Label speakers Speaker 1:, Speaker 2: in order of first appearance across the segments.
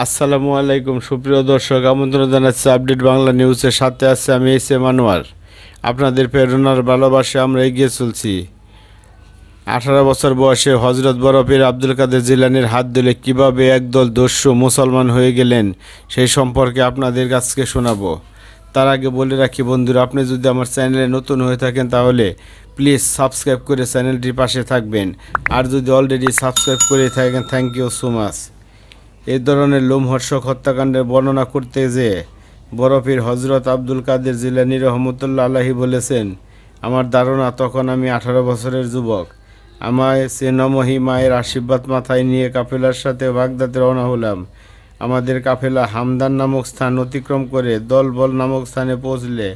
Speaker 1: আসসালামু আলাইকুম সুপ্রিয় দর্শক, আমন্ত্রণ জানাচ্ছি আপডেট বাংলা নিউজের সাথে আছে আমি এস এম আনোয়ার। আপনাদের প্রেরণার ভালোবাসে আমরা এগিয়ে চলছি। 18 বছর বয়সে হজরত বরফের আব্দুল কাদের জিলানীর হাত ধরে কীভাবে একদল দস্যু মুসলমান হয়ে গেলেন সেই সম্পর্কে আপনাদের কাছে শোনাবো। তার আগে বলে রাখি বন্ধুরা, আপনি যদি আমার চ্যানেলে নতুন হয়ে থাকেন তাহলে প্লিজ সাবস্ক্রাইব করে চ্যানেলটির পাশে থাকবেন, আর যদি অলরেডি সাবস্ক্রাইব করে থাকেন থ্যাংক ইউ সো মাচ। এই ধরনের লোমহর্ষক হত্যাকাণ্ডের বর্ণনা করতে যেয়ে বরফের হজরত আব্দুল কাদের জিলানী রহমতুল্লাহ আলাহি বলেছেন, আমার ধারণা তখন আমি 18 বছরের যুবক। আমায় চেনমহি মায়ের আশীর্বাদ মাথায় নিয়ে কাফেলার সাথে বাগদাদে রওনা হলাম। আমাদের কাফেলা হামদান নামক স্থান অতিক্রম করে দলবল নামক স্থানে পৌঁছলে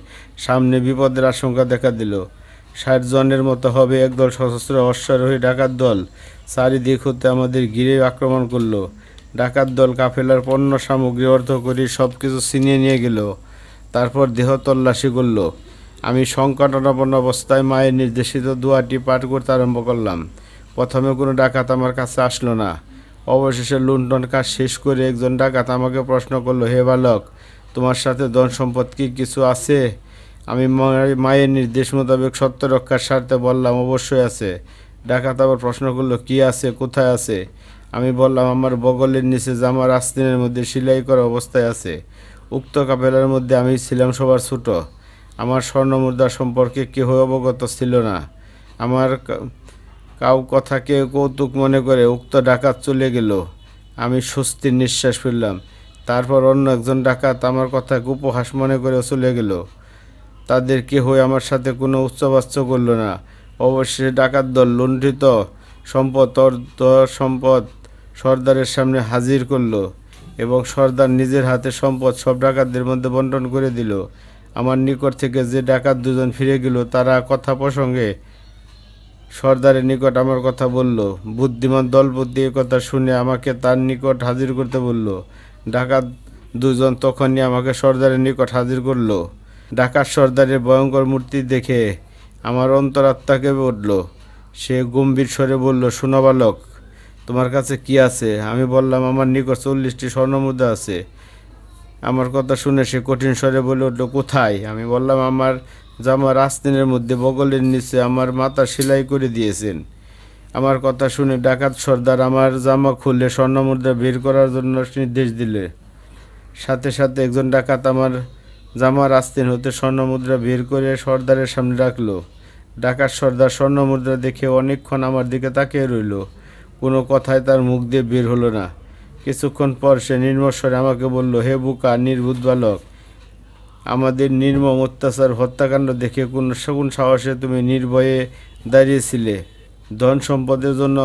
Speaker 1: সামনে বিপদের আশঙ্কা দেখা দিল। 60 জনের মতো হবে একদল সশস্ত্র অশ্বারোহী ডাকাত দল চারিদিক হতে আমাদের ঘিরে আক্রমণ করলো। ডাকাত দল কাফেলার পণ্য সামগ্রী অর্থকরী সব কিছু ছিনিয়ে নিয়ে গেল। তারপর দেহ তল্লাশি করল। আমি সংকটাপন্ন অবস্থায় মায়ের নির্দেশিত দোয়াটি পাঠ করতে আরম্ভ করলাম। প্রথমে কোনো ডাকাত আমার কাছে আসলো না। অবশেষে লুণ্ঠন কাজ শেষ করে একজন ডাকাত আমাকে প্রশ্ন করলো, হে বালক, তোমার সাথে ধন সম্পদ কি কিছু আছে? আমি মায়ের নির্দেশ মোতাবেক সত্য রক্ষার স্বার্থে বললাম, অবশ্যই আছে। ডাকাত আবার প্রশ্ন করলো, কি আছে, কোথায় আছে? আমি বললাম, আমার বগলের নিচে জামার আস্তিনের মধ্যে সেলাই করা অবস্থায় আছে। উক্ত কাফেলার মধ্যে আমি ছিলাম সবার ছোট। আমার স্বর্ণমুদ্রা সম্পর্কে কেউ অবগত ছিল না। আমার কথাকে কৌতুক মনে করে উক্ত ডাকাত চলে গেল। আমি স্বস্তির নিঃশ্বাস ফেললাম। তারপর অন্য একজন ডাকাত আমার কথাকে উপহাস মনে করে চলে গেল। তাদের কেহই আমার সাথে কোনো উচ্চবাচ্য করল না। অবশেষে ডাকাত দল লুণ্ঠিত সম্পদ সর্দারের সামনে হাজির করলো এবং সর্দার নিজের হাতে সম্পদ সব ডাকাতদের মধ্যে বন্টন করে দিল। আমার নিকট থেকে যে ডাকাত দুজন ফিরে গেল তারা কথা প্রসঙ্গে সর্দারের নিকট আমার কথা বলল। বুদ্ধিমান দলপতি এ কথা শুনে আমাকে তার নিকট হাজির করতে বলল। ডাকাত দুজন তখনই আমাকে সর্দারের নিকট হাজির করল। ডাকাত সর্দারের ভয়ঙ্কর মূর্তি দেখে আমার অন্তরাত্মা কেঁপে উঠল। সে গম্ভীর স্বরে বলল, শোনো বালক, তোমার কাছে কি আছে? আমি বললাম, আমার নিকট 40টি স্বর্ণমুদ্রা আছে। আমার কথা শুনে সে কঠিন স্বরে বলে উঠল, কোথায়? আমি বললাম, আমার জামার আস্তিনের মধ্যে বগলের নিচে আমার মাথা সেলাই করে দিয়েছেন। আমার কথা শুনে ডাকাত সর্দার আমার জামা খুলে স্বর্ণমুদ্রা বের করার জন্য নির্দেশ দিলে। সাথে সাথে একজন ডাকাত আমার জামার আস্তিন হতে স্বর্ণমুদ্রা বের করে সর্দারের সামনে রাখলো। ডাকাত সর্দার স্বর্ণমুদ্রা দেখে অনেকক্ষণ আমার দিকে তাকিয়ে রইল। কোনো কথাই তার মুখ দিয়ে বের হলো না। কিছুক্ষণ পর সে নির্মস্বরে আমাকে বলল, হে বুকা নির্বুধ বালক, আমাদের নির্মম অত্যাচার হত্যাকাণ্ড দেখে কোন সাহসে তুমি নির্ভয়ে দাঁড়িয়েছিলে? ধন সম্পদের জন্য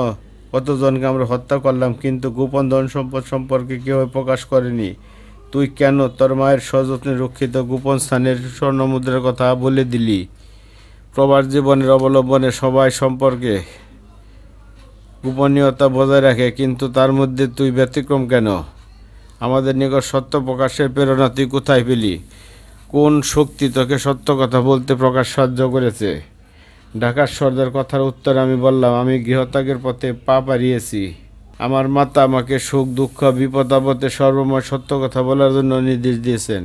Speaker 1: কতজনকে আমরা হত্যা করলাম, কিন্তু গোপন ধন সম্পদ সম্পর্কে কেউ প্রকাশ করেনি। তুই কেন তোর মায়ের সযত্নে রক্ষিত গোপন স্থানের স্বর্ণমুদ্রার কথা বলে দিলি? প্রবাস জীবনের অবলম্বনে সবাই সম্পর্কে গোপনীয়তা বজায় রাখে, কিন্তু তার মধ্যে তুই ব্যতিক্রম কেন? আমাদের নিকট সত্য প্রকাশের প্রেরণা তুই কোথায় পেলি? কোন শক্তি তোকে সত্য কথা বলতে সাহায্য করেছে? ঢাকার সর্দার কথার উত্তরে আমি বললাম, আমি গৃহত্যাগের পথে পা বাড়িয়েছি। আমার মাতা আমাকে সুখ দুঃখ বিপদ আপদে সর্বময় সত্য কথা বলার জন্য নির্দেশ দিয়েছেন।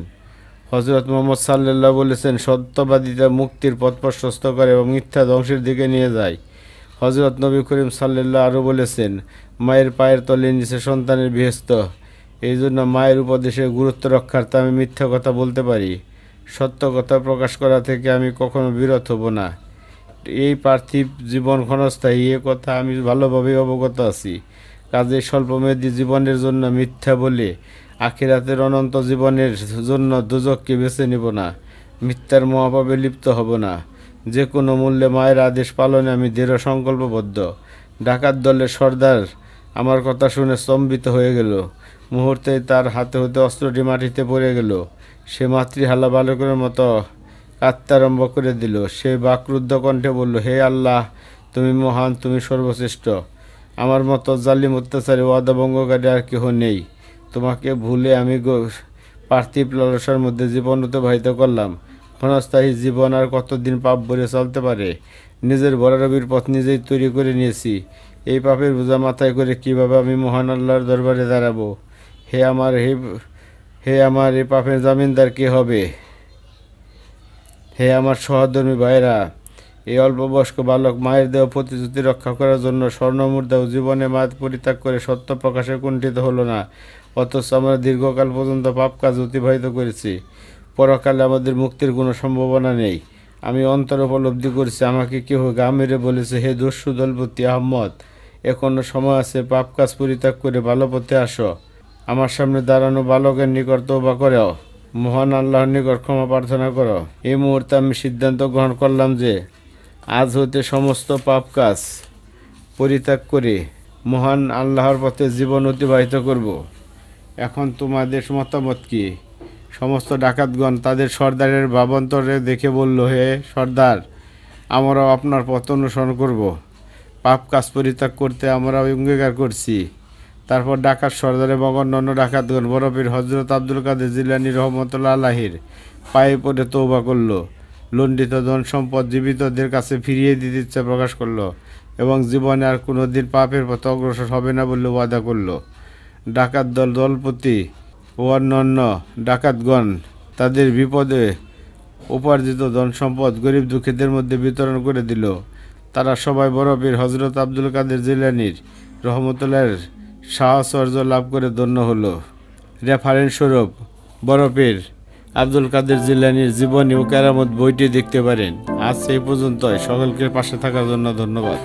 Speaker 1: হযরত মুহাম্মদ সাল্লাল্লাহু বলেছেন, সত্যবাদিতা মুক্তির পথ প্রশস্ত করে এবং মিথ্যা ধ্বংসের দিকে নিয়ে যায়। হযরত নবী করিম সাল্লাল্লাহু আরও বলেছেন, মায়ের পায়ের তলের নিচে সন্তানের বেহেশত। এই জন্য মায়ের উপদেশের গুরুত্ব রক্ষার্থে আমি মিথ্যা কথা বলতে পারি। সত্য কথা প্রকাশ করা থেকে আমি কখনো বিরত হব না। এই পার্থিব জীবন ক্ষণস্থায়ী, এ কথা আমি ভালোভাবে অবগত আছি। কাজে স্বল্পমেয়াদী জীবনের জন্য মিথ্যা বলে আখিরাতের অনন্ত জীবনের জন্য দুজককে বেছে নিব না। মিথ্যার মহাপাপে লিপ্ত হব না। যে কোনো মূল্যে মায়ের আদেশ পালনে আমি দৃঢ় সংকল্পবদ্ধ। ডাকাত দলের সর্দার আমার কথা শুনে স্তম্ভিত হয়ে গেল। মুহূর্তেই তার হাতে হতে অস্ত্রটি মাটিতে পড়ে গেল। সে মাতৃহালা বালকের মতো কাঁদতে আরম্ভ করে দিল। সে বাকরুদ্ধ কণ্ঠে বলল, হে আল্লাহ, তুমি মহান, তুমি সর্বশ্রেষ্ঠ। আমার মতো জালিম অত্যাচারী ওয়াদাভঙ্গকারী আর কেহ নেই। তোমাকে ভুলে আমি পার্থিব লালসার মধ্যে জীবন অতিবাহিত করলাম। ক্ষণস্থায়ী জীবন আর কতদিন পাপ ভরে চলতে পারে? নিজের ভরারবির পথ নিজেই তৈরি করে নিয়েছি। এই পাপের বোঝা মাথায় করে কিভাবে আমি মহান আল্লাহর দরবারে দাঁড়াবো? হে আমার হে হে আমার এ পাপের জামিনদার কে হবে? হে আমার সহধর্মী ভাইরা, এই অল্পবয়স্ক বালক মায়ের দেহ প্রতিশ্রুতি রক্ষা করার জন্য স্বর্ণমুদ্রাও জীবনে মা পরিত্যাগ করে সত্য প্রকাশে কুণ্ঠিত হলো না, অথচ আমরা দীর্ঘকাল পর্যন্ত পাপ কাজ অতিবাহিত করেছি। পরকালে আমাদের মুক্তির কোনো সম্ভাবনা নেই। আমি অন্তর উপলব্ধি করছি, আমাকে কেউ গা মেরে বলেছে, হে দস্যু দলপতি আহমদ, এখনো সময় আছে, পাপ কাজ পরিত্যাগ করে ভালো পথে আসো। আমার সামনে দাঁড়ানো বালকের নিকট তওবা করো, মহান আল্লাহর নিকট ক্ষমা প্রার্থনা করো। এই মুহূর্তে আমি সিদ্ধান্ত গ্রহণ করলাম যে আজ হতে সমস্ত পাপ কাজ পরিত্যাগ করে মহান আল্লাহর পথে জীবন অতিবাহিত করব। এখন তোমাদের মতামত কি? সমস্ত ডাকাতগণ তাদের সর্দারের ভাবান্তরে দেখে বলল, হে সর্দার, আমরাও আপনার পথ অনুসরণ করব। পাপ কাজ পরিত্যাগ করতে আমরা অঙ্গীকার করছি। তারপর ডাকাত সর্দার এবং অন্যান্য ডাকাতগণ বড় পীর হযরত আব্দুল কাদের জিলানী রহমতুল্লাহ আলাহির পায়ে পড়ে তওবা করল, লণ্ডিত ধন সম্পদ জীবিতদের কাছে ফিরিয়ে দিতে ইচ্ছা প্রকাশ করলো এবং জীবনে আর কোনো দিন পাপের পথে অগ্রসর হবে না বলে ওয়াদা করল। ডাকাত দলপতি ও অন্যান্য ডাকাতগণ তাদের বিপদে উপার্জিত ধন সম্পদ গরিব দুঃখীদের মধ্যে বিতরণ করে দিল। তারা সবাই বড় পীর হযরত আব্দুল কাদের জিলানীর রহমতুল্লাহর সাহচর্য লাভ করে ধন্য হলো। রেফারেন্স স্বরূপ বড় পীর আব্দুল কাদের জিলানীর জীবনী ও কেরামত বইটি দেখতে পারেন। আজ এই পর্যন্তই। সকলকে পাশে থাকার জন্য ধন্যবাদ।